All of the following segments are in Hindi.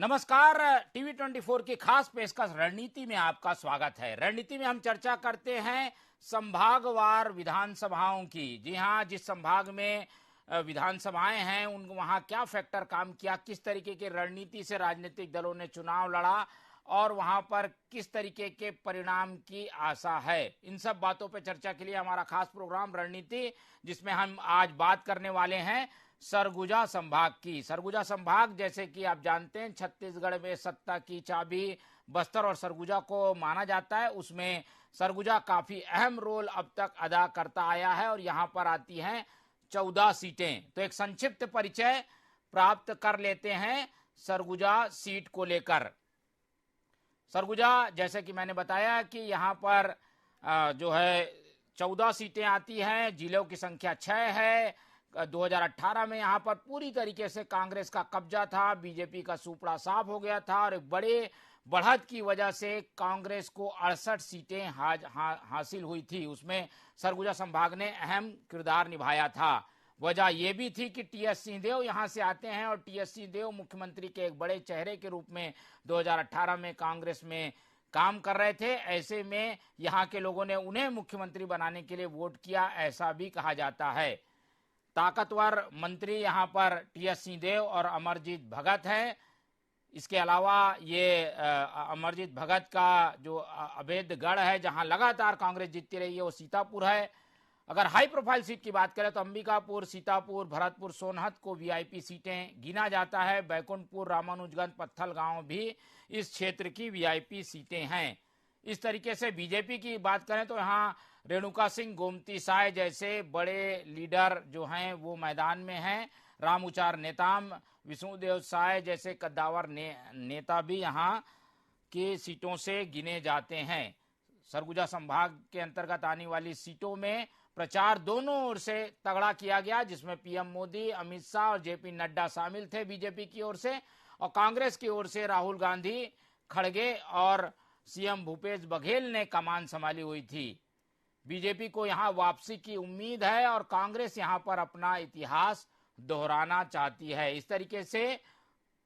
नमस्कार। टीवी 24 की खास पेशकश रणनीति में आपका स्वागत है। रणनीति में हम चर्चा करते हैं संभागवार विधानसभाओं की। जी हाँ, जिस संभाग में विधानसभाएं हैं उन वहाँ क्या फैक्टर काम किया, किस तरीके की रणनीति से राजनीतिक दलों ने चुनाव लड़ा और वहाँ पर किस तरीके के परिणाम की आशा है, इन सब बातों पर चर्चा के लिए हमारा खास प्रोग्राम रणनीति, जिसमें हम आज बात करने वाले हैं सरगुजा संभाग की। सरगुजा संभाग, जैसे कि आप जानते हैं, छत्तीसगढ़ में सत्ता की चाबी बस्तर और सरगुजा को माना जाता है। उसमें सरगुजा काफी अहम रोल अब तक अदा करता आया है और यहाँ पर आती हैं 14 सीटें। तो एक संक्षिप्त परिचय प्राप्त कर लेते हैं सरगुजा सीट को लेकर। सरगुजा, जैसे कि मैंने बताया कि यहाँ पर जो है 14 सीटें आती हैं, जिलों की संख्या 6 है। 2018 में यहाँ पर पूरी तरीके से कांग्रेस का कब्जा था, बीजेपी का सुपड़ा साफ हो गया था और एक बड़े बढ़त की वजह से कांग्रेस को 68 सीटें हासिल हुई थी। उसमें सरगुजा संभाग ने अहम किरदार निभाया था। वजह यह भी थी कि टीएस सिंहदेव यहाँ से आते हैं और टीएस सिंहदेव मुख्यमंत्री के एक बड़े चेहरे के रूप में 2018 में कांग्रेस में काम कर रहे थे। ऐसे में यहाँ के लोगों ने उन्हें मुख्यमंत्री बनाने के लिए वोट किया, ऐसा भी कहा जाता है। ताकतवर मंत्री यहाँ पर टीएस सिंहदेव और अमरजीत भगत हैं। इसके अलावा ये अमरजीत भगत का जो अवैध गढ़ है जहाँ लगातार कांग्रेस जीतती रही है वो सीतापुर है। अगर हाई प्रोफाइल सीट की बात करें तो अंबिकापुर, सीतापुर, भरतपुर, सोनहत को वीआईपी सीटें गिना जाता है। बैकुंठपुर, रामानुजगंज, पत्थलगांव भी इस क्षेत्र की वीआईपी सीटें हैं। इस तरीके से बीजेपी की बात करें तो यहाँ रेणुका सिंह, गोमती साय जैसे बड़े लीडर जो हैं वो मैदान में हैं। रामउचार नेताम, विष्णुदेव साय जैसे कद्दावर नेता भी यहाँ की सीटों से गिने जाते हैं। सरगुजा संभाग के अंतर्गत आने वाली सीटों में प्रचार दोनों ओर से तगड़ा किया गया, जिसमें पीएम मोदी, अमित शाह और जेपी नड्डा शामिल थे बीजेपी की ओर से, और कांग्रेस की ओर से राहुल गांधी, खड़गे और सीएम भूपेश बघेल ने कमान संभाली हुई थी। बीजेपी को यहां वापसी की उम्मीद है और कांग्रेस यहां पर अपना इतिहास दोहराना चाहती है। इस तरीके से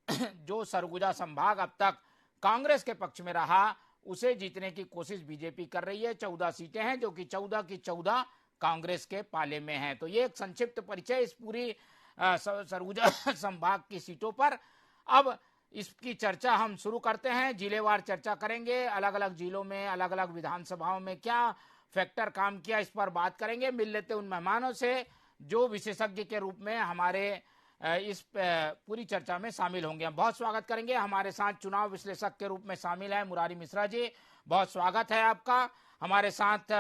जो सरगुजा संभाग अब तक कांग्रेस के पक्ष में रहा उसे जीतने की कोशिश बीजेपी कर रही है। 14 सीटें हैं जो कि 14 की 14 कांग्रेस के पाले में हैं। तो ये एक संक्षिप्त परिचय इस पूरी सरगुजा संभाग की सीटों पर। अब इसकी चर्चा हम शुरू करते हैं। जिलेवार चर्चा करेंगे, अलग अलग जिलों में अलग अलग विधानसभाओं में क्या फैक्टर काम किया, इस पर बात करेंगे। मिल लेते उन मेहमानों से जो विशेषज्ञ के रूप में हमारे इस पूरी चर्चा में शामिल होंगे। हम बहुत स्वागत करेंगे। हमारे साथ चुनाव विश्लेषक के रूप में शामिल है मुरारी मिश्रा जी, बहुत स्वागत है आपका। हमारे साथ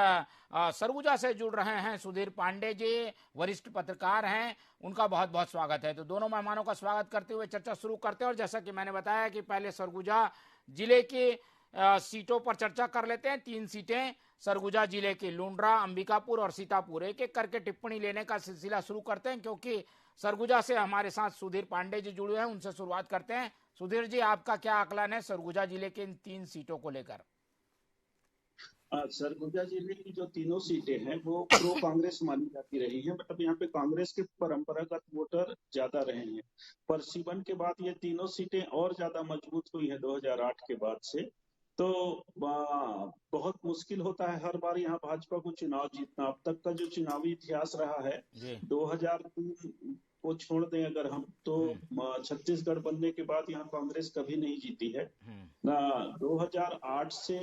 सरगुजा से जुड़ रहे हैं सुधीर पांडे जी, वरिष्ठ पत्रकार हैं, उनका बहुत बहुत स्वागत है। तो दोनों मेहमानों का स्वागत करते हुए चर्चा शुरू करते हैं। और जैसा कि मैंने बताया कि पहले सरगुजा जिले की सीटों पर चर्चा कर लेते हैं। 3 सीटें सरगुजा जिले की, लुंड्रा, अंबिकापुर और सीतापुर। एक एक करके टिप्पणी लेने का सिलसिला शुरू करते हैं, क्योंकि सरगुजा से हमारे साथ सुधीर पांडे जी जुड़े हैं, उनसे शुरुआत करते हैं। सुधीर जी, आपका क्या आकलन है सरगुजा जिले के इन 3 सीटों को लेकर? सरगुजा जिले की जो तीनों सीटें हैं वो प्रो कांग्रेस मानी जाती रही हैं, मतलब यहाँ पे कांग्रेस के परंपरागत वोटर ज्यादा रहे हैं। पर सीबन के बाद ये तीनों सीटें और ज्यादा मजबूत हुई हैं 2008 के बाद से। तो बहुत मुश्किल होता है हर बार यहाँ भाजपा को चुनाव जीतना। अब तक का जो चुनावी इतिहास रहा है, 2003 को छोड़ दें अगर हम, तो छत्तीसगढ़ बनने के बाद यहाँ कांग्रेस कभी नहीं जीती है। 2008 से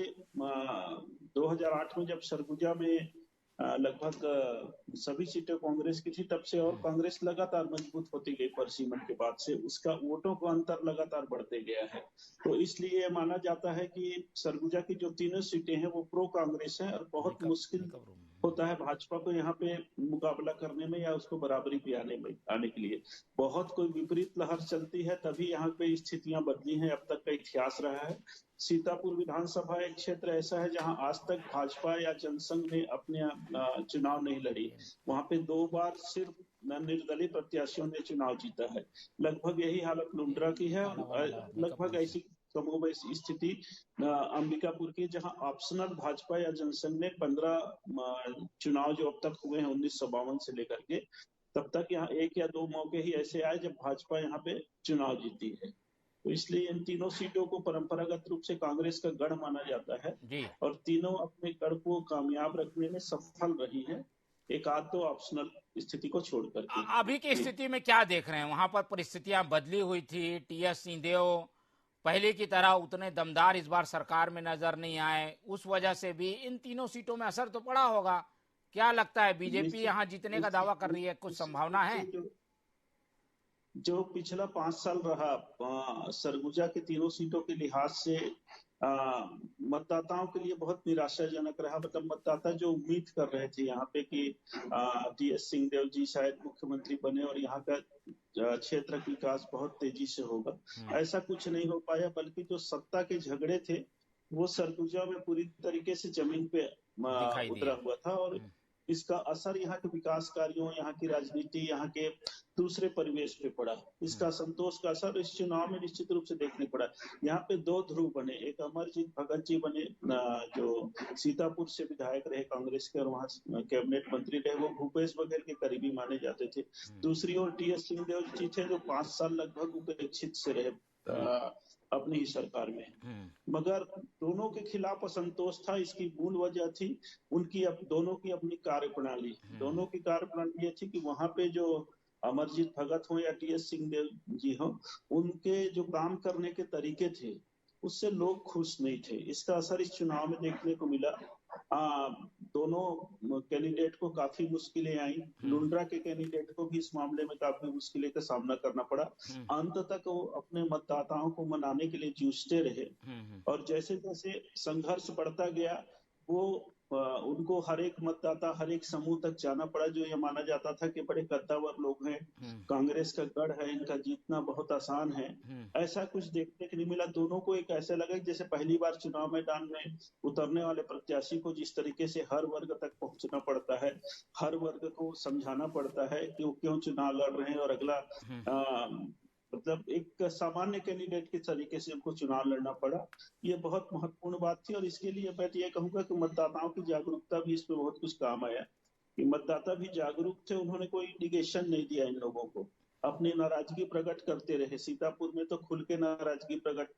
2008 में जब सरगुजा में लगभग सभी सीटें कांग्रेस की थी, तब से और कांग्रेस लगातार मजबूत होती गई। परसीमन के बाद से उसका वोटों का अंतर लगातार बढ़ते गया है। तो इसलिए माना जाता है कि सरगुजा की जो तीनों सीटें हैं वो प्रो कांग्रेस है और बहुत मुश्किल होता है भाजपा को यहाँ पे मुकाबला करने में या उसको बराबरी पे आने के लिए। बहुत कोई विपरीत लहर चलती है तभी यहाँ पे स्थितियां बदली हैं, अब तक का इतिहास रहा है। सीतापुर विधानसभा एक क्षेत्र ऐसा है जहां आज तक भाजपा या जनसंघ ने अपने चुनाव नहीं लड़ी। वहां पे 2 बार सिर्फ निर्दलीय प्रत्याशियों ने चुनाव जीता है। लगभग यही हालत लुंड्रा की है। लगभग ऐसी कमोबेश स्थिति अंबिकापुर की, जहां ऑप्शनल भाजपा या जनसंघ ने 15 चुनाव जो अब तक हुए हैं 1952 से लेकर के, तब तक यहाँ 1 या 2 मौके ही ऐसे आए जब भाजपा यहाँ पे चुनाव जीती है। तो इसलिए इन तीनों सीटों को परंपरागत रूप से कांग्रेस का गढ़ माना जाता है जी। और तीनों अपने गढ़ को कामयाब रखने में सफल रही हैं, एक आध दो ऑप्शनल स्थिति को छोड़ करके। अभी की स्थिति में क्या देख रहे हैं? वहां पर परिस्थितियां बदली हुई थी, टीएस सिंहदेव पहले की तरह उतने दमदार इस बार सरकार में नजर नहीं आए, उस वजह से भी इन तीनों सीटों में असर तो पड़ा होगा। क्या लगता है, बीजेपी निश्चित यहाँ जीतने का दावा कर रही है, कुछ निश्चित संभावना रूप है? से जो पिछला 5 साल रहा सरगुजा के तीनों सीटों के लिहाज से मतदाताओं के लिए बहुत निराशाजनक रहा। मतलब मतदाता जो उम्मीद कर रहे थे यहाँ पे कि टीएस सिंहदेव जी शायद मुख्यमंत्री बने और यहाँ का क्षेत्र का विकास बहुत तेजी से होगा, ऐसा कुछ नहीं हो पाया, बल्कि जो सत्ता के झगड़े थे वो सरगुजा में पूरी तरीके से जमीन पे दिखाई उतरा दिए। हुआ था और इसका असर यहाँ के विकास कार्यों, यहाँ की राजनीति, यहाँ के दूसरे परिवेश पे पड़ा। इसका संतोष का असर इस चुनाव में निश्चित रूप से देखने पड़ा। यहाँ पे दो ध्रुव बने, एक अमरजीत भगत जी बने जो सीतापुर से विधायक रहे कांग्रेस के और वहाँ कैबिनेट मंत्री रहे, वो भूपेश बघेल के करीबी माने जाते थे। दूसरी ओर टीएस सिंहदेव जी थे जो 5 साल लगभग उपेक्षित से रहे अपनी ही सरकार में, मगर दोनों के खिलाफ असंतोष था। इसकी मूल वजह थी उनकी दोनों की अपनी कार्यप्रणाली। दोनों की कार्यप्रणाली ये थी कि वहां पे जो अमरजीत भगत हो या टीएस सिंहदेव जी हो, उनके जो काम करने के तरीके थे उससे लोग खुश नहीं थे। इसका असर इस चुनाव में देखने को मिला। दोनों कैंडिडेट को काफी मुश्किलें आई, लुंड्रा के कैंडिडेट को भी इस मामले में काफी मुश्किलें का सामना करना पड़ा। अंत तक वो अपने मतदाताओं को मनाने के लिए जूझते रहे और जैसे जैसे संघर्ष बढ़ता गया वो उनको हर एक मतदाता, हर एक समूह तक जाना पड़ा। जो ये माना जाता था कि बड़े कद्दावर लोग हैं, कांग्रेस का गढ़ है, इनका जीतना बहुत आसान है, ऐसा कुछ देखने को नहीं मिला। दोनों को एक ऐसा लगा जैसे पहली बार चुनाव मैदान में उतरने वाले प्रत्याशी को जिस तरीके से हर वर्ग तक पहुंचना पड़ता है, हर वर्ग को समझाना पड़ता है कि वो क्यों चुनाव लड़ रहे हैं और अगला मतलब एक सामान्य कैंडिडेट के तरीके से उनको चुनाव लड़ना पड़ा। ये बहुत महत्वपूर्ण बात थी और इसके लिए मैं ये कहूंगा कि मतदाताओं की जागरूकता भी इसमें बहुत कुछ काम आया कि मतदाता भी जागरूक थे। उन्होंने कोई इंडिकेशन नहीं दिया इन लोगों को, अपनी नाराजगी प्रकट करते रहे। सीतापुर में तो खुल के नाराजगी प्रकट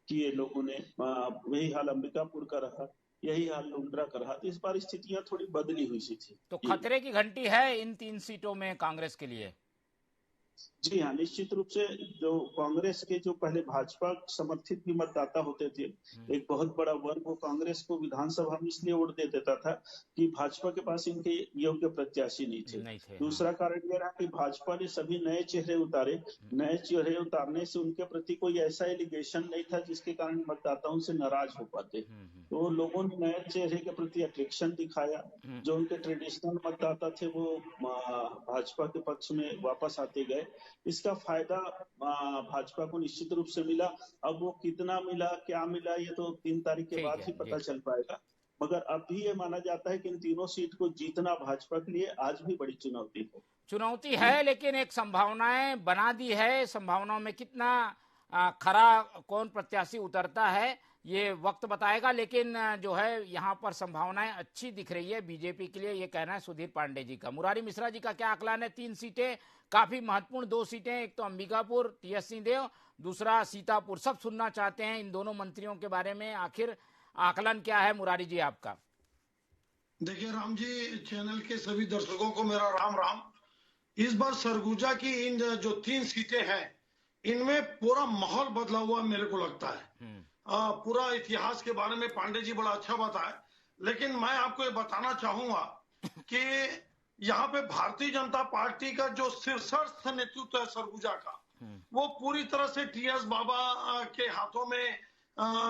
किए लोगों ने, वही हाल अंबिकापुर का रहा, यही हाल लुंड्रा का रहा। तो इस बार स्थितियां थोड़ी बदली हुई सी थी। तो खतरे की घंटी है इन 3 सीटों में कांग्रेस के लिए? जी हाँ, निश्चित रूप से जो कांग्रेस के जो पहले भाजपा समर्थित भी मतदाता होते थे, एक बहुत बड़ा वर्ग वो कांग्रेस को विधानसभा में इसलिए वोट दे देता था कि भाजपा के पास इनके योग्य प्रत्याशी नहीं थे। दूसरा कारण यह रहा कि भाजपा ने सभी नए चेहरे उतारे। नए चेहरे उतारने से उनके प्रति कोई ऐसा एलिगेशन नहीं था जिसके कारण मतदाता उनसे नाराज हो पाते। तो लोगों ने नए चेहरे के प्रति अट्रैक्शन दिखाया। जो उनके ट्रेडिशनल मतदाता थे वो भाजपा के पक्ष में वापस आते गए। इसका फायदा भाजपा को निश्चित रूप से मिला। अब वो कितना मिला, क्या मिला, ये तो 3 तारीख के बाद ही पता चल पाएगा। मगर अब भी ये माना जाता है कि इन तीनों सीट को जीतना भाजपा के लिए आज भी बड़ी चुनौती है, लेकिन एक संभावनाएं बना दी है। संभावनाओं में कितना खरा कौन प्रत्याशी उतरता है ये वक्त बताएगा, लेकिन जो है यहाँ पर संभावनाएं अच्छी दिख रही है बीजेपी के लिए, ये कहना है सुधीर पांडे जी का। मुरारी मिश्रा जी का क्या आकलन है? 3 सीटें काफी महत्वपूर्ण, 2 सीटें, एक तो अंबिकापुर टीएस सिंहदेव, दूसरा सीतापुर। सब सुनना चाहते हैं इन दोनों मंत्रियों के बारे में, आखिर आकलन क्या है मुरारी जी आपका? देखिए राम जी, चैनल के सभी दर्शकों को मेरा राम राम। इस बार सरगुजा की इन जो 3 सीटें हैं इनमें पूरा माहौल बदला हुआ मेरे को लगता है। पूरा इतिहास के बारे में पांडे जी बड़ा अच्छा बताया, लेकिन मैं आपको ये बताना चाहूंगा कि यहाँ पे भारतीय जनता पार्टी का जो शीर्षस्थ नेतृत्व है सरगुजा का, वो पूरी तरह से टीएस बाबा के हाथों में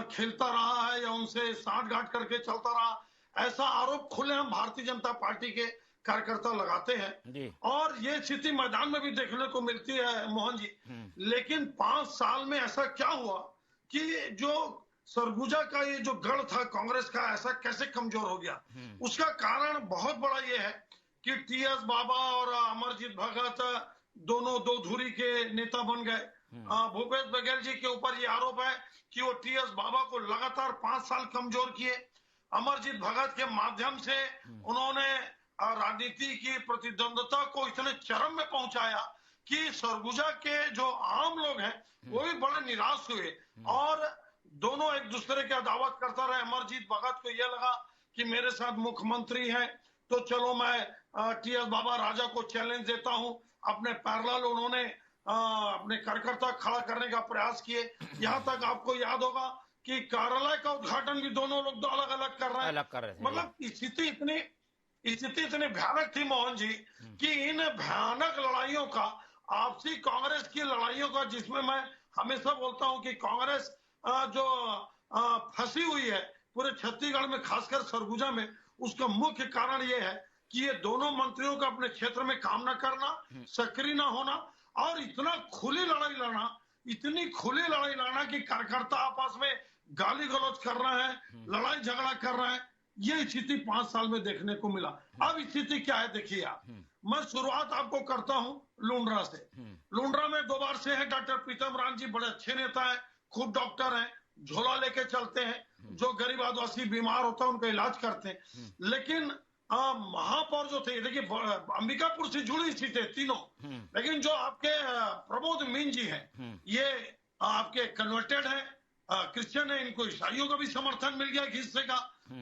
खेलता रहा है या उनसे साठगांठ करके चलता रहा, ऐसा आरोप खुलेआम भारतीय जनता पार्टी के कार्यकर्ता लगाते हैं। और ये स्थिति मैदान में भी देखने को मिलती है मोहन जी। लेकिन 5 साल में ऐसा क्या हुआ कि जो सरगुजा का ये जो गढ़ था कांग्रेस का, ऐसा कैसे कमजोर हो गया? उसका कारण बहुत बड़ा ये है कि टीएस बाबा और अमरजीत भगत दोनों दो धुरी के नेता बन गए। भूपेश बघेल जी के ऊपर ये आरोप है कि वो टीएस बाबा को लगातार 5 साल कमजोर किए। अमरजीत भगत के माध्यम से उन्होंने राजनीति की प्रतिद्वंदता को इतने चरम में पहुंचाया कि सरगुजा के जो आम लोग हैं वो भी बड़े निराश हुए और दोनों एक दूसरे की अदावत करता रहे। अमरजीत भगत को यह लगा कि मेरे साथ मुख्यमंत्री है तो चलो मैं टीएस बाबा राजा को चैलेंज देता हूं। अपने पैरेलल उन्होंने अपने कार्यकर्ता खड़ा करने का प्रयास किए। यहां तक आपको याद होगा कि कार्यालय का उद्घाटन भी दोनों लोग अलग अलग कर रहे हैं। अलग कर रहे थे। मतलब स्थिति इतनी भयानक थी मोहन जी कि इन भयानक लड़ाइयों का, आपसी कांग्रेस की लड़ाइयों का, जिसमें मैं हमेशा बोलता हूं कि कांग्रेस जो फंसी हुई है पूरे छत्तीसगढ़ में, खासकर सरगुजा में, उसका मुख्य कारण यह है कि ये दोनों मंत्रियों का अपने क्षेत्र में काम न करना, सक्रिय न होना और इतना खुली लड़ाई लड़ना, इतनी खुली लड़ाई लड़ना कि कार्यकर्ता आपस में गाली गलौज कर रहे हैं, लड़ाई झगड़ा कर रहे हैं। ये स्थिति 5 साल में देखने को मिला। अब स्थिति क्या है देखिए आप। मैं शुरुआत आपको करता हूं लुंड्रा से। लुंड्रा में 2 बार से है डॉक्टर प्रीतम राम जी, बड़े अच्छे नेता है, खूब डॉक्टर हैं, झोला लेके चलते हैं, जो गरीब आदिवासी बीमार होता है उनका इलाज करते हैं। लेकिन महापौर जो थे, देखिए अंबिकापुर से जुड़ी सीटें तीनों, लेकिन जो आपके प्रमोद मीन जी हैं, ये आपके कन्वर्टेड हैं, क्रिश्चियन है, इनको ईसाइयों का भी समर्थन मिल गया एक हिस्से का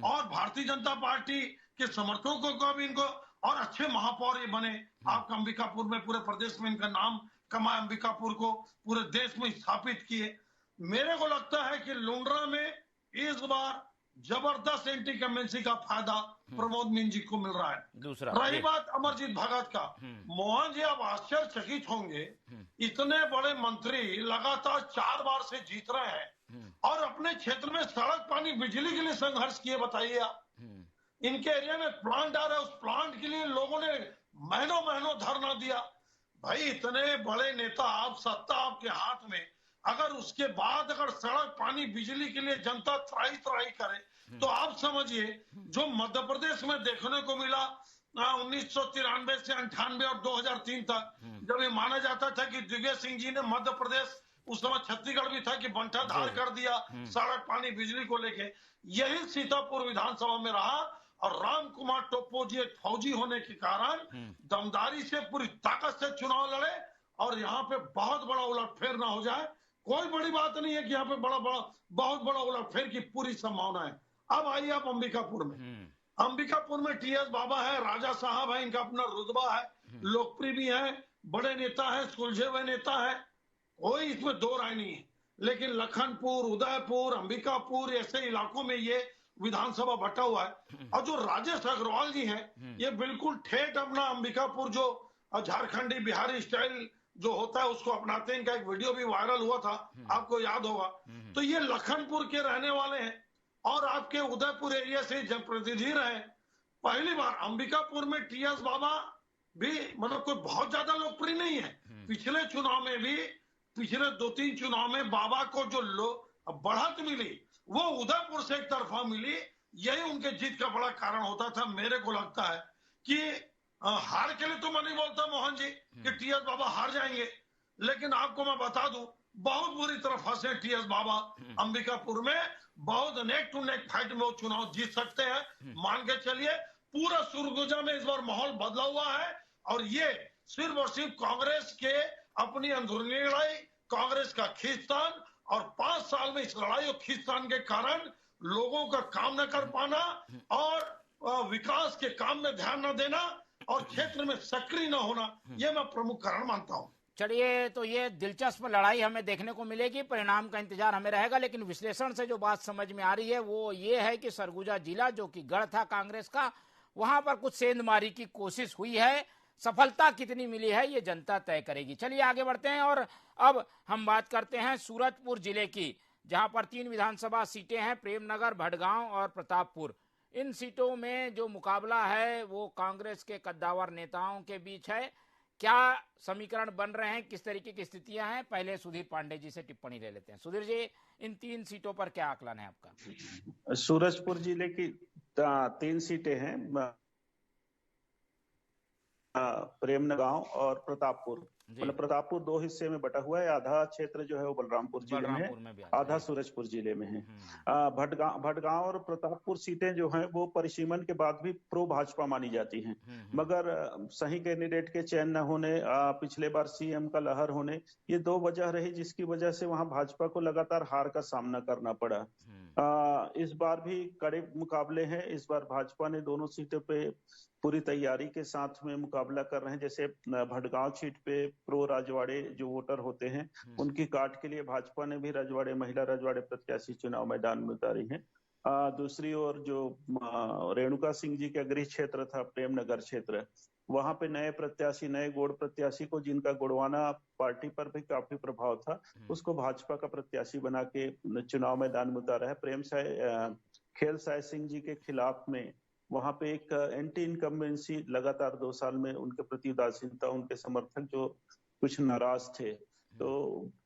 और भारतीय जनता पार्टी के समर्थकों का भी इनको, और अच्छे महापौर ये बने। आपका अंबिकापुर में, पूरे प्रदेश में इनका नाम कमाया, अंबिकापुर को पूरे देश में स्थापित किए। मेरे को लगता है कि लुंड्रा में इस बार जबरदस्त एंटी कमेंसी का फायदा प्रमोद मीन जी को मिल रहा है। दूसरा रही बात अमरजीत भगत का, मोहन जी आप आश्चर्यचकित होंगे, इतने बड़े मंत्री लगातार 4 बार से जीत रहे हैं और अपने क्षेत्र में सड़क, पानी, बिजली के लिए संघर्ष किए। बताइए आप, इनके एरिया में प्लांट आ रहा है, उस प्लांट के लिए लोगों ने महीनों महीनों धरना दिया। भाई इतने बड़े नेता आप, सत्ता आपके हाथ में, अगर उसके बाद अगर सड़क, पानी, बिजली के लिए जनता त्राही करे तो आप समझिए जो मध्य प्रदेश में देखने को मिला 1993 से 98 और 2003 तक, जब ये माना जाता था कि दिग्विजय सिंह जी ने मध्य प्रदेश, उस समय छत्तीसगढ़ भी था, कि बंटाधार कर दिया सड़क, पानी, बिजली को लेके। यही सीतापुर विधानसभा में रहा और राम कुमार टोप्पो जी एक फौजी होने के कारण दमदारी से, पूरी ताकत से चुनाव लड़े और यहाँ पे बहुत बड़ा उलटफेर ना हो जाए। कोई बड़ी बात नहीं है कि यहाँ पे बहुत बड़ा उलटफेर की पूरी संभावना है। अब आइए आप अंबिकापुर में। अंबिकापुर में टीएस बाबा है, राजा साहब है, इनका अपना रुतबा है, लोकप्रिय भी है, बड़े नेता है, सुलझे हुए नेता है, कोई इसमें 2 राय नहीं है। लेकिन लखनपुर, उदयपुर, अंबिकापुर ऐसे इलाकों में ये विधानसभा बटा हुआ है। और जो राजेश अग्रवाल जी हैं, ये बिल्कुल ठेठ अपना अंबिकापुर जो झारखंडी बिहारी स्टाइल जो होता है उसको अपनाते हैं। इनका एक वीडियो भी वायरल हुआ था, आपको याद होगा। तो ये लखनपुर के रहने वाले हैं और आपके उदयपुर एरिया से जनप्रतिनिधि रहे। पहली बार अंबिकापुर में टीएस बाबा भी मतलब कोई बहुत ज्यादा लोकप्रिय नहीं है। पिछले चुनाव में भी, पिछले 2-3 चुनाव में बाबा को जो बढ़त मिली वो उदयपुर से एक तरफा मिली। यही उनके जीत का बड़ा कारण होता था। मेरे को लगता है कि हार के लिए तो मैं नहीं बोलता मोहन जी कि टीएस बाबा हार जाएंगे, लेकिन आपको मैं बता दूं बहुत बुरी तरह फंसे टीएस बाबा अंबिकापुर में। बहुत नेक टू नेक फाइट में वो चुनाव जीत सकते हैं। मान के चलिए पूरा सरगुजा में इस बार माहौल बदला हुआ है और ये सिर्फ और सिर्फ कांग्रेस के अपनी अंदरूनी लड़ाई, कांग्रेस का खींचतान और 5 साल में इस लड़ाई और खींचतान के कारण लोगों का काम न कर पाना और विकास के काम में ध्यान न देना और क्षेत्र में सक्रिय न होना, ये मैं प्रमुख कारण मानता हूं। चलिए, तो ये दिलचस्प लड़ाई हमें देखने को मिलेगी, परिणाम का इंतजार हमें रहेगा। लेकिन विश्लेषण से जो बात समझ में आ रही है वो ये है कि सरगुजा जिला जो कि गढ़ था कांग्रेस का, वहां पर कुछ सेंधमारी की कोशिश हुई है। सफलता कितनी मिली है ये जनता तय करेगी। चलिए आगे बढ़ते हैं और अब हम बात करते हैं सूरजपुर जिले की, जहां पर 3 विधानसभा सीटें हैं, प्रेमनगर, भटगांव और प्रतापपुर। इन सीटों में जो मुकाबला है वो कांग्रेस के कद्दावर नेताओं के बीच है। क्या समीकरण बन रहे हैं, किस तरीके की स्थितियां हैं, पहले सुधीर पांडे जी से टिप्पणी ले लेते हैं। सुधीर जी, इन 3 सीटों पर क्या आकलन है आपका? सूरजपुर जिले की 3 सीटें हैं, प्रेमनगांव और प्रतापपुर। मतलब प्रतापपुर दो हिस्से में बटा हुआ है। आधा क्षेत्र जो है वो बलरामपुर जिले में है, आधा सूरजपुर जिले में है। भटगांव और प्रतापपुर सीटें जो हैं वो परिसीमन के बाद भी प्रो भाजपा मानी जाती हैं, मगर सही कैंडिडेट के चयन न होने, पिछले बार सीएम का लहर होने, ये दो वजह रही जिसकी वजह से वहां भाजपा को लगातार हार का सामना करना पड़ा। इस बार भी कड़े मुकाबले हैं। इस बार भाजपा ने दोनों सीटों पे पूरी तैयारी के साथ में मुकाबला कर रहे हैं। जैसे भटगांव सीट पे प्रो राजवाड़े जो वोटर होते हैं उनकी काट के लिए भाजपा ने भी महिला रजवाड़े प्रत्याशी चुनाव मैदान में उतारी है। दूसरी ओर जो रेणुका सिंह जी का गृह क्षेत्र था, प्रेमनगर क्षेत्र, वहां पे नए प्रत्याशी, नए गोड़ प्रत्याशी को, जिनका गोड़वाना पार्टी पर भी काफी प्रभाव था, उसको भाजपा का प्रत्याशी बना के चुनाव मैदान में उतारा है। खेल साय सिंह जी के खिलाफ में वहां पे एक एंटी इनकम्बेंसी लगातार 2 साल में उनके प्रति उदासीनता, उनके समर्थक जो कुछ नाराज थे, तो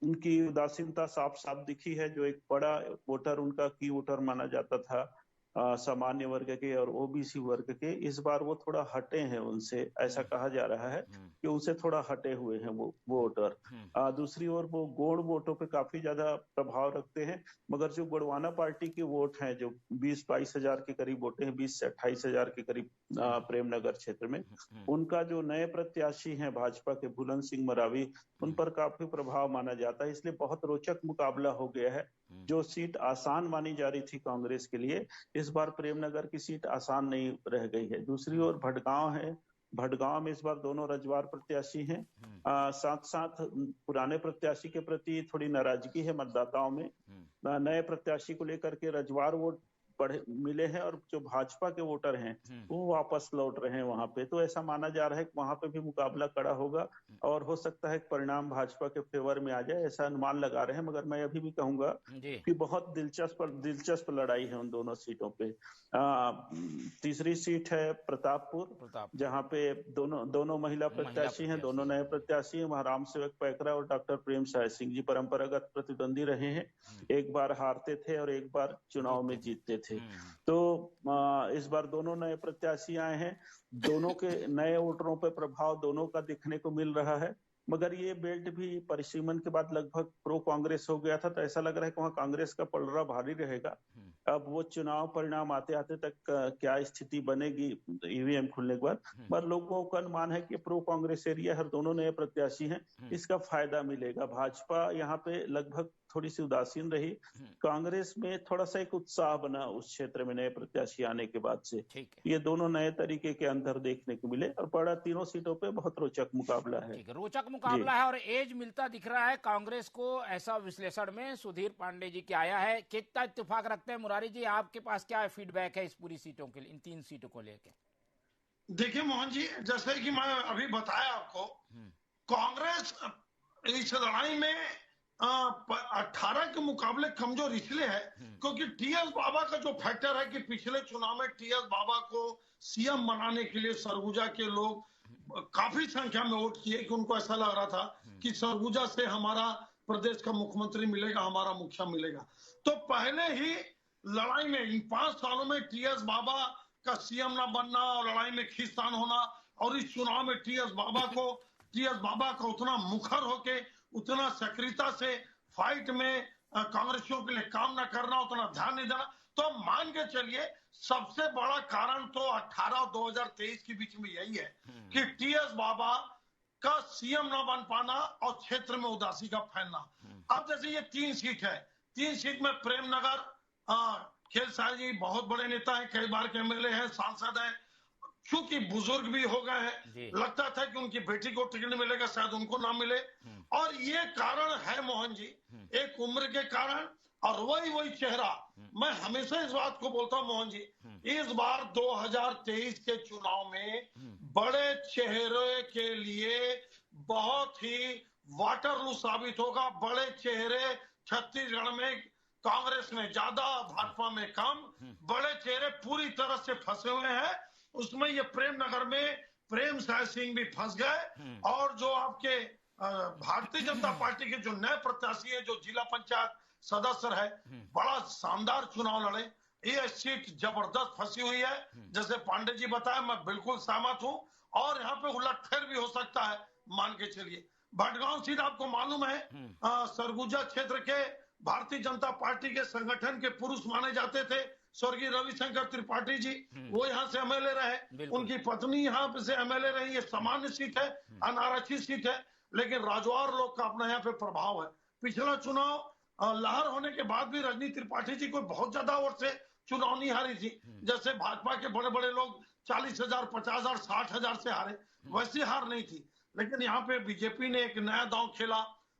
उनकी उदासीनता साफ साफ दिखी है। जो एक बड़ा वोटर, उनका की वोटर माना जाता था सामान्य वर्ग के और ओबीसी वर्ग के, इस बार वो थोड़ा हटे हैं उनसे, ऐसा कहा जा रहा है कि उनसे थोड़ा हटे हुए हैं वो वोटर। दूसरी ओर वो गोड़ वोटों पे काफी ज्यादा प्रभाव रखते हैं, मगर जो गोड़वाना पार्टी के वोट हैं, जो 20-22 हजार के करीब वोटे हैं, 20 से 28 हजार के करीब प्रेमनगर क्षेत्र में, उनका जो नए प्रत्याशी हैं भाजपा के बुलंद सिंह मरावी, उन पर काफी प्रभाव माना जाता है। इसलिए बहुत रोचक मुकाबला हो गया है। जो सीट आसान मानी जा रही थी कांग्रेस के लिए, इस बार प्रेमनगर की सीट आसान नहीं रह गई है। दूसरी ओर भटगांव है, भटगांव में इस बार दोनों रजवाड़ प्रत्याशी हैं। साथ साथ पुराने प्रत्याशी के प्रति थोड़ी नाराजगी है मतदाताओं में। नए प्रत्याशी को लेकर के रजवाड़ वोट बढ़े मिले हैं और जो भाजपा के वोटर हैं वो वापस लौट रहे हैं वहां पे। तो ऐसा माना जा रहा है कि वहां पे भी मुकाबला कड़ा होगा और हो सकता है कि परिणाम भाजपा के फेवर में आ जाए, ऐसा अनुमान लगा रहे हैं। मगर मैं अभी भी कहूंगा कि बहुत दिलचस्प लड़ाई है उन दोनों सीटों पे। तीसरी सीट है प्रतापपुर, जहाँ पे दोनों महिला प्रत्याशी हैं, दोनों नए प्रत्याशी हैं। वहां राम सेवक पैकरा और डॉक्टर प्रेम साय सिंह जी परंपरागत प्रतिद्वंदी रहे हैं। एक बार हारते थे और एक बार चुनाव में जीतते थे। तो इस बार दोनों नए प्रत्याशी आए हैं। दोनों के नए वोटरों पर प्रभाव दोनों का दिखने को मिल रहा है, मगर ये बेल्ट भी परिसीमन के बाद लगभग प्रो कांग्रेस हो गया था, तो ऐसा लग रहा है कि वहाँ कांग्रेस का पलड़ा भारी रहेगा। अब वो चुनाव परिणाम आते आते तक क्या स्थिति बनेगी ईवीएम खुलने के बाद, पर लोगों का अनुमान है कि प्रो कांग्रेस एरिया हर दोनों नए प्रत्याशी हैं, इसका फायदा मिलेगा। भाजपा यहाँ पे लगभग थोड़ी सी उदासीन रही, कांग्रेस में थोड़ा सा एक उत्साह बना उस क्षेत्र में नए प्रत्याशी आने के बाद से। ये दोनों नए तरीके के अंतर देखने को मिले और बड़ा तीनों सीटों पे बहुत रोचक मुकाबला है। रोचक मुकाबला है और एज मिलता दिख रहा है कांग्रेस को, ऐसा विश्लेषण में सुधीर पांडे जी के आया है। कितना इत्तेफाक रखते हैं मुरारी जी, आपके पास क्या फीडबैक है इस पूरी सीटों के लिए, इन 3 सीटों को लेकर? देखिए मोहन जी, जैसे कि मैं अभी बताया आपको, कांग्रेस इस लड़ाई में 18 के मुकाबले कमजोर इसलिए है क्योंकि टीएस बाबा का जो फैक्टर है कि पिछले चुनाव में टीएस बाबा को सीएम बनाने के लिए सरगुजा के लोग काफी संख्या में वोट किए, कि उनको ऐसा लग रहा था कि सरगुजा से हमारा प्रदेश का मुख्यमंत्री मिलेगा, हमारा मुखिया मिलेगा। तो पहले ही लड़ाई में इन 5 सालों में टीएस बाबा का सीएम ना बनना और लड़ाई में खींचतान होना, और इस चुनाव में टीएस बाबा का उतना मुखर होके, उतना सक्रियता से फाइट में कांग्रेसियों के लिए काम न करना, उतना ध्यान नहीं देना, तो मान के चलिए सबसे बड़ा कारण तो 18 और 2023 के बीच में यही है कि टीएस बाबा का सीएम न बन पाना और क्षेत्र में उदासी का फैलना। अब जैसे ये 3 सीट है, 3 सीट में प्रेमनगर, खेल साय जी बहुत बड़े नेता है, कई बार के एमएलए हैं, सांसद हैं, चूंकि बुजुर्ग भी हो गए हैं, लगता था कि उनकी बेटी को टिकट मिलेगा, शायद उनको ना मिले, और ये कारण है मोहन जी, एक उम्र के कारण और वही चेहरा। मैं हमेशा इस बात को बोलता हूं मोहन जी, इस बार 2023 के चुनाव में बड़े चेहरे के लिए बहुत ही वाटरलू साबित होगा। बड़े चेहरे छत्तीसगढ़ में कांग्रेस में ज्यादा, भाजपा में कम, बड़े चेहरे पूरी तरह से फंसे हुए हैं। उसमें ये प्रेमनगर में प्रेम साय सिंह भी फंस गए, और जो आपके भारतीय जनता पार्टी के जो नए प्रत्याशी है, जो जिला पंचायत सदस्य है, बड़ा शानदार चुनाव लड़े। ये सीट जबरदस्त फंसी हुई है, जैसे पांडे जी बताया, मैं बिल्कुल सहमत हूं, और यहाँ पे उलटफेर भी हो सकता है, मान के चलिए। भटगांव सीट आपको मालूम है सरगुजा क्षेत्र के भारतीय जनता पार्टी के संगठन के पुरुष माने जाते थे स्वर्गीय रविशंकर त्रिपाठी जी, वो यहाँ से एमएलए रहे, उनकी पत्नी यहाँ से एमएलए रही। ये सामान्य सीट है, अनारक्षित सीट है, लेकिन राजवार लोग का अपना यहाँ पे प्रभाव है। पिछला चुनाव लहर होने के बाद भी रजनी त्रिपाठी जी को बहुत ज्यादा वोट से चुनाव नहीं हारी थी। जैसे भाजपा के बड़े बड़े लोग 40,000, 50,000, 60,000 से हारे, वैसी हार नहीं थी। लेकिन यहाँ पे बीजेपी ने एक नया दांव खेला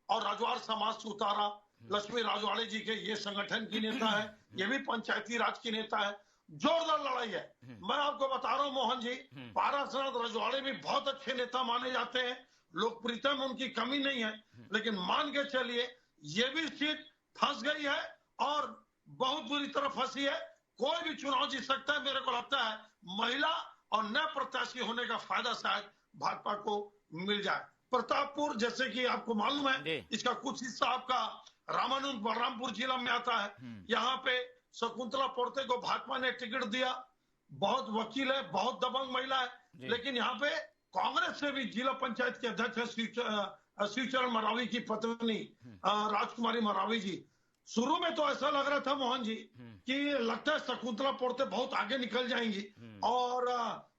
और राजवार समाज से उतारा। लक्ष्मी राजवाड़े जी के ये संगठन की नेता है, ये भी पंचायती राज की नेता है। जोरदार लड़ाई है। मैं आपको बता रहा हूँ मोहन जी, पारासनाथ रजवाड़े भी बहुत अच्छे नेता माने जाते हैं, लोकप्रियता में उनकी कमी नहीं है, लेकिन मान के चलिए ये भी सीट फंस गई है और बहुत बुरी तरह फंसी है। कोई भी चुनाव जीत सकता है। मेरे को लगता है महिला और नए प्रत्याशी होने का फायदा शायद भाजपा को मिल जाए। प्रतापपुर जैसे कि आपको मालूम है, इसका कुछ हिस्सा आपका रामानुज बलरामपुर जिला में आता है। यहाँ पे शकुंतला पोर्ते को भाजपा ने टिकट दिया। बहुत वकील है, बहुत दबंग महिला है, लेकिन यहाँ पे कांग्रेस से भी जिला पंचायत के अध्यक्ष है शिवचरण मरावी की पत्नी राजकुमारी मरावी जी। शुरू में तो ऐसा लग रहा था मोहन जी कि लगता है शकुंतला पोर्ते बहुत आगे निकल जाएंगी और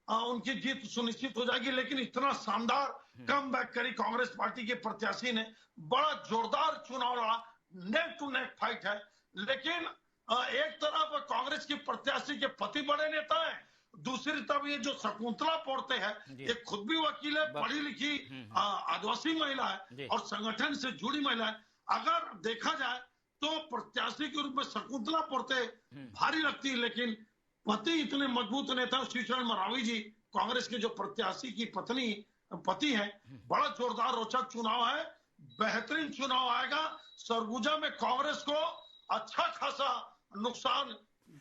उनकी जीत सुनिश्चित हो जाएगी, लेकिन इतना शानदार कम बैक करी कांग्रेस पार्टी के प्रत्याशी ने। बड़ा जोरदार चुनाव लड़ा, नेक टू नेक फाइट है। लेकिन एक तरफ कांग्रेस की प्रत्याशी के पति बड़े नेता है, दूसरी तरफ ये जो शकुंतला पोर्ते है, ये खुद भी वकील है, पढ़ी लिखी आदिवासी महिला है और संगठन से जुड़ी महिला है। अगर देखा जाए तो प्रत्याशी के रूप में शकुंतला पोर्ते भारी लगती है, लेकिन पति इतने मजबूत नेता शिवचरण मरावी जी, कांग्रेस के जो प्रत्याशी की पति है। बड़ा जोरदार रोचक चुनाव है, बेहतरीन चुनाव आएगा। सरगुजा में कांग्रेस को अच्छा खासा नुकसान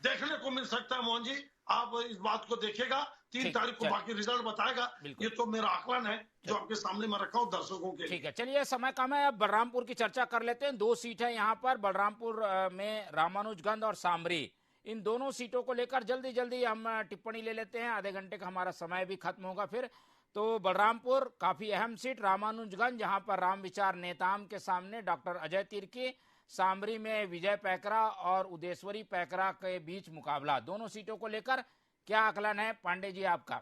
देखने को मिल सकता है। मोहन जी, आप इस बात को देखिएगा, 3 तारीख को बाकी रिजल्ट बताएगा। ये तो मेरा आकलन है जो आपके सामने मैं रखा हूँ दर्शकों के। ठीक है, चलिए समय कम है, अब बलरामपुर की चर्चा कर लेते हैं। 2 सीट है यहाँ पर बलरामपुर में, रामानुजगंज और सामरी। इन दोनों सीटों को लेकर जल्दी जल्दी हम टिप्पणी ले लेते हैं, आधे घंटे का हमारा समय भी खत्म होगा फिर। तो बलरामपुर काफी अहम सीट, रामानुजगंज जहां पर राम विचार नेताम के सामने डॉक्टर अजय तिर्की, सामरी में विजय पैकरा और उदेश्वरी पैकरा के बीच मुकाबला। दोनों सीटों को लेकर क्या आकलन है पांडे जी आपका?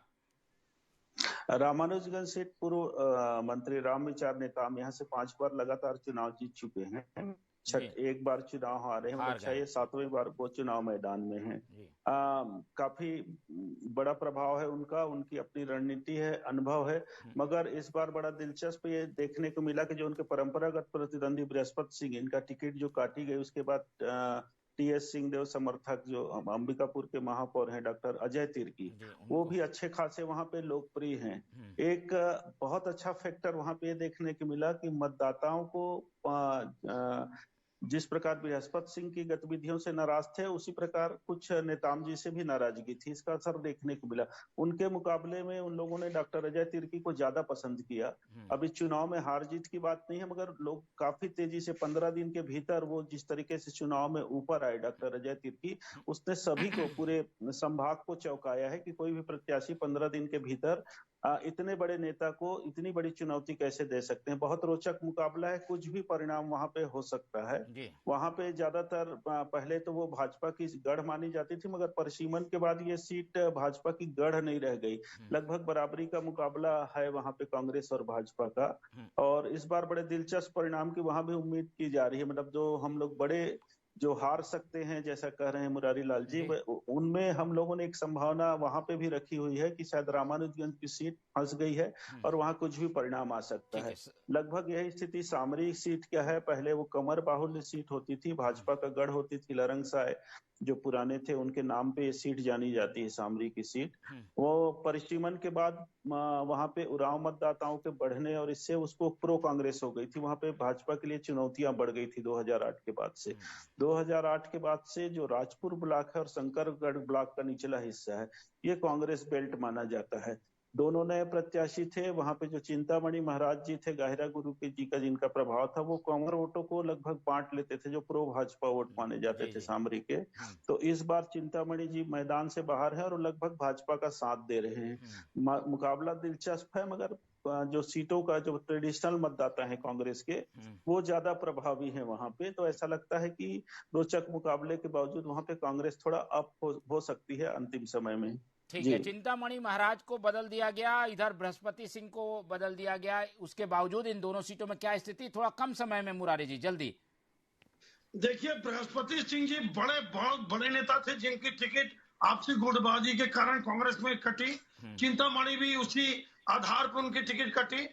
रामानुजगंज सीट पूर्व मंत्री राम विचार नेताम यहाँ से 5 बार लगातार चुनाव जीत चुके हैं। एक बार चुनाव हारे हैं, अच्छा ये 7वीं बार वो चुनाव मैदान में है। काफी बड़ा प्रभाव है उनका, उनकी अपनी रणनीति है, अनुभव है। मगर इस बार बड़ा दिलचस्प ये देखने को मिला कि जो उनके परंपरागत प्रतिद्वंदी बृहस्पति सिंह, इनका टिकट जो काटी गई, उसके बाद टीएस सिंहदेव समर्थक जो अंबिकापुर के महापौर हैं डॉक्टर अजय तिर्की, वो भी अच्छे खासे वहां पे लोकप्रिय हैं। एक बहुत अच्छा फैक्टर वहां पे देखने को मिला कि मतदाताओं को जिस प्रकार बृहस्पति सिंह की गतिविधियों से नाराज थे, उसी प्रकार कुछ नेताम जी से भी नाराजगी थी। इसका असर देखने को मिला। उनके मुकाबले में उन लोगों ने डॉक्टर अजय तिर्की को ज्यादा पसंद किया। अब इस चुनाव में हार जीत की बात नहीं है, मगर लोग काफी तेजी से 15 दिन के भीतर वो जिस तरीके से चुनाव में ऊपर आए डॉक्टर अजय तिर्की, उसने सभी को, पूरे संभाग को चौंकाया है कि कोई भी प्रत्याशी 15 दिन के भीतर इतने बड़े नेता को इतनी बड़ी चुनौती कैसे दे सकते हैं। बहुत रोचक मुकाबला है, कुछ भी परिणाम वहां पे हो सकता है। वहां पे ज्यादातर पहले तो वो भाजपा की गढ़ मानी जाती थी, मगर परिसीमन के बाद ये सीट भाजपा की गढ़ नहीं रह गई। लगभग बराबरी का मुकाबला है वहां पे कांग्रेस और भाजपा का। और इस बार बड़े दिलचस्प परिणाम की वहां भी उम्मीद की जा रही है। मतलब जो हम लोग बड़े जो हार सकते हैं, जैसा कह रहे हैं मुरारी लाल जी, उनमें हम लोगों ने एक संभावना वहां पे भी रखी हुई है कि शायद रामानुजगंज की सीट फंस गई है और वहां कुछ भी परिणाम आ सकता है। लगभग यही स्थिति सामरी सीट क्या है। पहले वो कमर बाहुल्य सीट होती थी, भाजपा का गढ़ होती थी। लरंग साय जो पुराने थे उनके नाम पे ये सीट जानी जाती है, सामरी की सीट। वो परिसीमन के बाद वहां पे उराव मतदाताओं के बढ़ने और इससे उसको प्रो कांग्रेस हो गई थी। वहां पे भाजपा के लिए चुनौतियां बढ़ गई थी 2008 के बाद से। 2008 के बाद से जो राजपुर ब्लॉक है और शंकरगढ़ ब्लॉक का निचला हिस्सा है, ये कांग्रेस बेल्ट माना जाता है। दोनों नए प्रत्याशी थे वहां पे। जो चिंतामणि महाराज जी थे, गाहिरा गुरु के जी का जिनका प्रभाव था, वो कांग्रेस वोटों को लगभग बांट लेते थे, जो प्रो भाजपा वोट माने जाते थे सामरी के। तो इस बार चिंतामणि जी मैदान से बाहर है और लगभग भाजपा का साथ दे रहे हैं। मुकाबला दिलचस्प है, मगर जो सीटों का जो ट्रेडिशनल मतदाता है कांग्रेस के, वो ज्यादा प्रभावी है वहां पे। तो ऐसा लगता है कि रोचक मुकाबले के बावजूद वहां पे कांग्रेस थोड़ा अप हो सकती है अंतिम समय में। ठीक जी है, चिंतामणि महाराज को बदल दिया गया, इधर बृहस्पति सिंह को बदल दिया गया, उसके बावजूद इन दोनों सीटों में क्या स्थिति, थोड़ा कम समय में मुरारी जी जल्दी। देखिए, बृहस्पति सिंह जी बहुत बड़े नेता थे जिनकी टिकट आपसी गुटबाजी के कारण कांग्रेस में कटी। चिंतामणि भी उसी आधार पर उनकी टिकट कटी।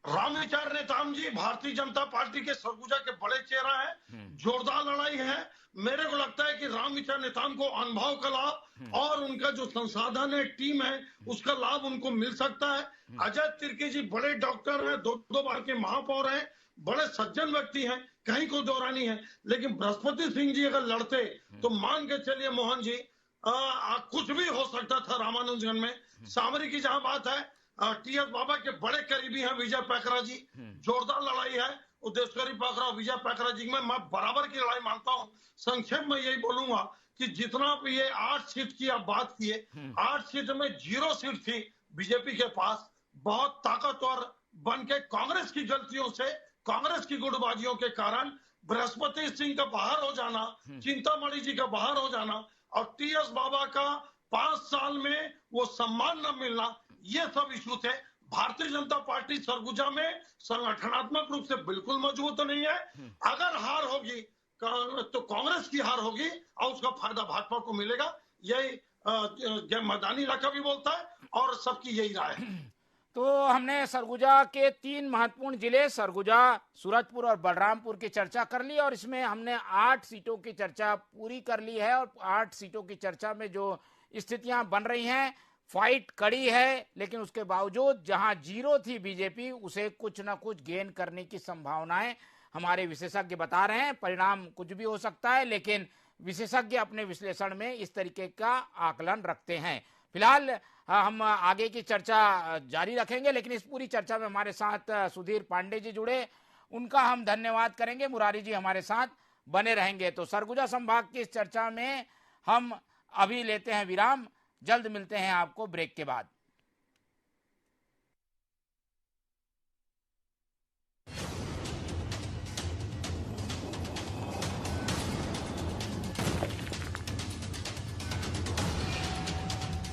रामविचार नेताम जी भारतीय जनता पार्टी के सरगुजा के बड़े चेहरा है, जोरदार लड़ाई है। मेरे को लगता है कि रामविचार नेताम को अनुभव का लाभ और उनका जो संसाधन है, टीम है, उसका लाभ उनको मिल सकता है। अजय तिर्की जी बड़े डॉक्टर हैं, दो बार के महापौर हैं, बड़े सज्जन व्यक्ति हैं, कहीं कोई दौरा नहीं है। लेकिन बृहस्पति सिंह जी अगर लड़ते तो मान के चलिए मोहन जी, कुछ भी हो सकता था रामानुजगंज में। सामरी की जहां बात है, टीएस बाबा के बड़े करीबी हैं विजय पैकरा जी, जोरदार लड़ाई है उद्देश्वरी पैकरा और विजय पैकरा जी में। मैं बराबर की लड़ाई मानता हूं। संक्षेप में यही बोलूंगा कि जितना भी ये 8 सीट की आप बात किए, 8 सीट में 0 सीट थी बीजेपी के पास। बहुत ताकतवर बन के कांग्रेस की गलतियों से, कांग्रेस की गुटबाजियों के कारण बृहस्पति सिंह का बाहर हो जाना, चिंतामणि जी का बाहर हो जाना और टीएस बाबा का 5 साल में वो सम्मान न मिलना, ये सब इशू थे। भारतीय जनता पार्टी सरगुजा में संगठनात्मक रूप से बिल्कुल मजबूत नहीं है। अगर हार होगी तो कांग्रेस की हार होगी और उसका फायदा भाजपा को मिलेगा। यही मैदानी इलाका भी बोलता है और सबकी यही राय है। तो हमने सरगुजा के 3 महत्वपूर्ण जिले सरगुजा, सूरजपुर और बलरामपुर की चर्चा कर ली और इसमें हमने 8 सीटों की चर्चा पूरी कर ली है। और 8 सीटों की चर्चा में जो स्थितियां बन रही हैं, फाइट कड़ी है, लेकिन उसके बावजूद जहां 0 थी बीजेपी, उसे कुछ ना कुछ गेन करने की संभावनाएं हमारे विशेषज्ञ बता रहे हैं। परिणाम कुछ भी हो सकता है, लेकिन विशेषज्ञ अपने विश्लेषण में इस तरीके का आकलन रखते हैं। फिलहाल हम आगे की चर्चा जारी रखेंगे, लेकिन इस पूरी चर्चा में हमारे साथ सुधीर पांडे जी जुड़े, उनका हम धन्यवाद करेंगे। मुरारी जी हमारे साथ बने रहेंगे। तो सरगुजा संभाग की इस चर्चा में हम अभी लेते हैं विराम, जल्द मिलते हैं आपको ब्रेक के बाद।